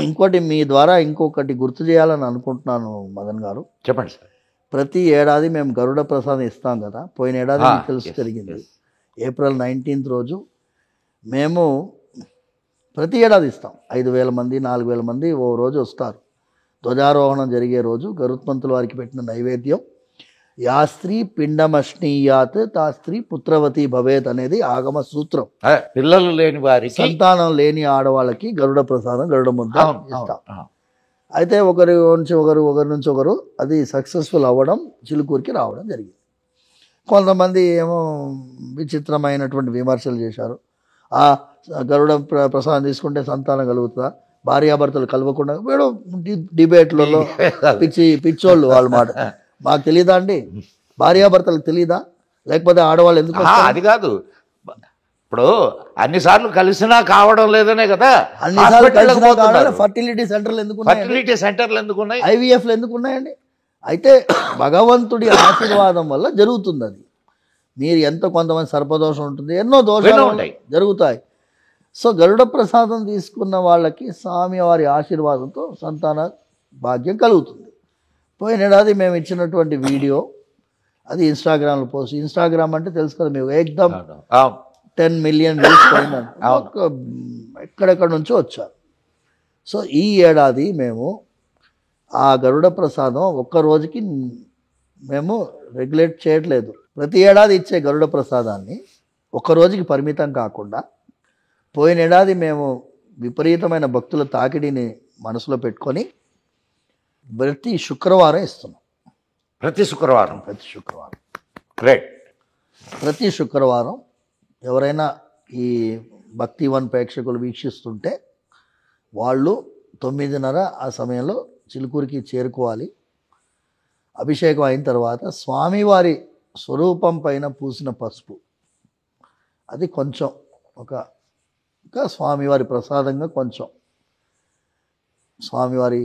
ఇంకోటి మీ ద్వారా ఇంకొకటి గుర్తు చేయాలని అనుకుంటున్నాను మదన్ గారు. చెప్పండి సార్. ప్రతి ఏడాది మేము గరుడ ప్రసాదం ఇస్తాం కదా. పోయిన ఏడాది మీకు తెలుసు yes, జరిగింది. yes. ఏప్రిల్ 19th రోజు మేము ప్రతి ఏడాది ఇస్తాం. 5,000 మంది 4,000 మంది ఓ రోజు వస్తారు. ధ్వజారోహణం జరిగే రోజు గరుత్మంతుల వారికి పెట్టిన నైవేద్యం యా స్త్రీ పిండమష్ణీయాత్ తా స్త్రీ పుత్రవతి భవేత్ అనేది ఆగమ సూత్రం. పిల్లలు లేని వారికి, సంతానం లేని ఆడవాళ్ళకి గరుడ ప్రసాదం గరుడ ముద్ద ఇస్తాం. అయితే ఒకరి నుంచి ఒకరు అది సక్సెస్ఫుల్ అవ్వడం చిలుకూరికి రావడం జరిగింది. కొంతమంది ఏమో విచిత్రమైనటువంటి విమర్శలు చేశారు. ఆ గరుడ ప్రసాదం తీసుకుంటే సంతానం కలుగుతుందా, భార్యాభర్తలు కలవకుండా వీడు డిబేట్లలో పిచ్చోళ్ళు వాళ్ళ మాట. మాకు తెలీదా అండి? భార్యాభర్తలకు తెలీదా? లేకపోతే ఆడవాళ్ళు ఎందుకు? అది కాదు, ఇప్పుడు అన్నిసార్లు కలిసినా కావడం లేదనే కదా. ఫర్టిలిటీ సెంటర్లు ఎందుకు ఉన్నాయి? IVFలు ఎందుకు ఉన్నాయండి? అయితే భగవంతుడి ఆశీర్వాదం వల్ల జరుగుతుంది అది. మీరు ఎంత కొంతమంది సర్పదోషం ఉంటుంది, ఎన్నో దోషాలు జరుగుతాయి. సో గరుడ ప్రసాదం తీసుకున్న వాళ్ళకి స్వామి వారి ఆశీర్వాదంతో సంతాన భాగ్యం కలుగుతుంది. పోయిన ఏడాది మేము ఇచ్చినటువంటి వీడియో అది ఇన్స్టాగ్రామ్లో పోస్ట్. ఇన్స్టాగ్రామ్ అంటే తెలుసు కదా మీకు, ఏకదమ్ 10 million వ్యూస్ పోయిందని ఎక్కడెక్కడ నుంచో వచ్చారు. సో ఈ ఏడాది మేము ఆ గరుడ ప్రసాదం ఒక్క రోజుకి మేము రెగ్యులేట్ చేయట్లేదు. ప్రతి ఏడాది ఇచ్చే గరుడ ప్రసాదాన్ని ఒక్క రోజుకి పరిమితం కాకుండా పోయిన ఏడాది మేము విపరీతమైన భక్తుల తాకిడిని మనసులో పెట్టుకొని ప్రతి శుక్రవారం ఇస్తున్నాం. ప్రతి శుక్రవారం గ్రేట్. ప్రతి శుక్రవారం ఎవరైనా ఈ భక్తి1 ప్రేక్షకులు వీక్షిస్తుంటే వాళ్ళు 9:30 ఆ సమయంలో చిలుకూరికి చేరుకోవాలి. అభిషేకం అయిన తర్వాత స్వామివారి స్వరూపం పైన పూసిన పసుపు అది కొంచెం ఒక స్వామివారి ప్రసాదంగా కొంచెం స్వామివారి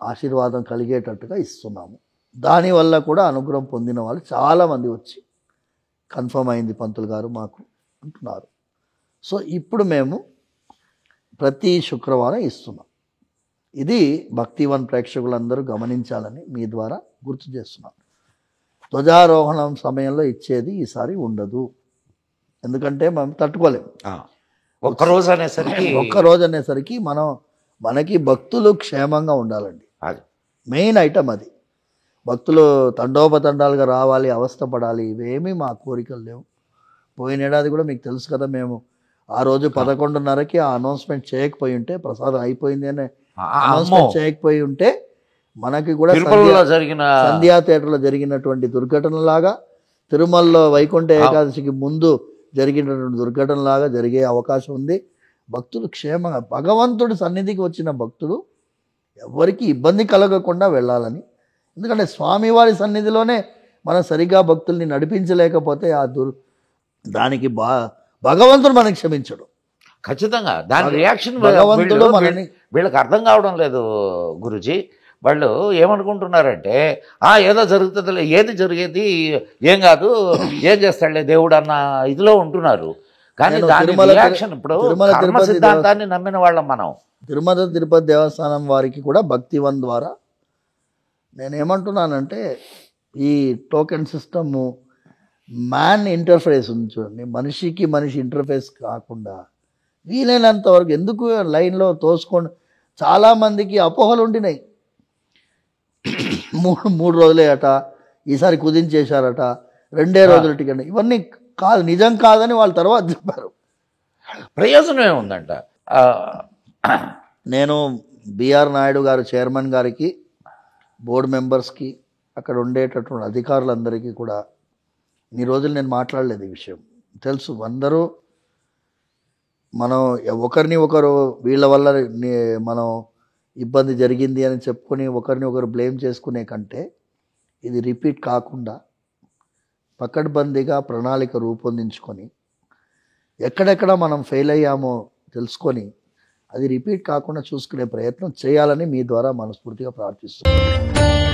ఆశీర్వాదం కలిగేటట్టుగా ఇస్తున్నాము. దానివల్ల కూడా అనుగ్రహం పొందిన వాళ్ళు చాలామంది వచ్చి కన్ఫర్మ్ అయింది పంతులు గారు మాకు అంటున్నారు. సో ఇప్పుడు మేము ప్రతి శుక్రవారం ఇస్తున్నాం. ఇది భక్తి1 ప్రేక్షకులందరూ గమనించాలని మీ ద్వారా గుర్తు చేస్తున్నాం. ధ్వజారోహణం సమయంలో ఇచ్చేది ఈసారి ఉండదు, ఎందుకంటే మనం తట్టుకోలేము. ఒక్కరోజు అనేసరికి మనకి భక్తులు క్షేమంగా ఉండాలండి. మెయిన్ ఐటమ్ అది. భక్తులు తండోపతండాలుగా రావాలి, అవస్థపడాలి, ఇవేమీ మా కోరికలు లేవు. పోయిన ఏడాది కూడా మీకు తెలుసు కదా, మేము ఆ రోజు 11:30కి ఆ అనౌన్స్మెంట్ చేయకపోయి ఉంటే, ప్రసాదం అయిపోయింది అనే అనౌన్స్మెంట్ చేయకపోయి ఉంటే మనకి కూడా సంధ్యా థియేటర్లో జరిగినటువంటి దుర్ఘటనలాగా, తిరుమలలో వైకుంఠ ఏకాదశికి ముందు జరిగినటువంటి దుర్ఘటనలాగా జరిగే అవకాశం ఉంది. భక్తులు క్షేమంగా, భగవంతుడి సన్నిధికి వచ్చిన భక్తులు ఎవరికి ఇబ్బంది కలగకుండా వెళ్ళాలని. ఎందుకంటే స్వామివారి సన్నిధిలోనే మనం సరిగా భక్తుల్ని నడిపించలేకపోతే దానికి భగవంతుడు మనకి క్షమించడు. ఖచ్చితంగా దాని రియాక్షన్ భగవంతుడు వీళ్ళకి అర్థం కావడం లేదు గురుజీ. వాళ్ళు ఏమనుకుంటున్నారంటే ఏదో జరుగుతుందిలే, ఏది జరిగేది ఏం కాదు, ఏం చేస్తాడులే దేవుడు అన్న ఇదిలో ఉంటున్నారు. కానీ దాని రియాక్షన్ ఇప్పుడు కర్మ సిద్ధాంతాన్ని నమ్మిన వాళ్ళం మనం. తిరుమల తిరుపతి దేవస్థానం వారికి కూడా భక్తి1 ద్వారా నేనేమంటున్నానంటే, ఈ టోకెన్ సిస్టము మ్యాన్ ఇంటర్ఫేస్ ఉంచండి, మనిషికి మనిషి ఇంటర్ఫేస్ కాకుండా వీలైనంత వరకు ఎందుకు లైన్లో తోసుకోండి. చాలామందికి అపోహలు ఉండినాయి. 3 రోజులే అట, ఈసారి కుదించేశారట, 2 రోజుల టికెట్, ఇవన్నీ కాదు, నిజం కాదని వాళ్ళు తర్వాత చెప్పారు. ప్రయోజనం ఏముందంట. నేను బిఆర్ నాయుడు గారు చైర్మన్ గారికి, బోర్డు మెంబర్స్కి, అక్కడ ఉండేటటువంటి అధికారులందరికీ కూడా ఈ రోజులు నేను మాట్లాడలేదు. ఈ విషయం తెలుసు. అందరూ మనం ఒకరిని ఒకరు వీళ్ళ వల్ల మనం ఇబ్బంది జరిగింది అని చెప్పుకొని ఒకరిని ఒకరు బ్లేమ్ చేసుకునే కంటే ఇది రిపీట్ కాకుండా పకడ్బందీగా ప్రణాళిక రూపొందించుకొని ఎక్కడెక్కడ మనం ఫెయిల్ అయ్యామో తెలుసుకొని అది రిపీట్ కాకుండా చూసుకునే ప్రయత్నం చేయాలని మీ ద్వారా మనస్ఫూర్తిగా ప్రార్థిస్తున్నాను.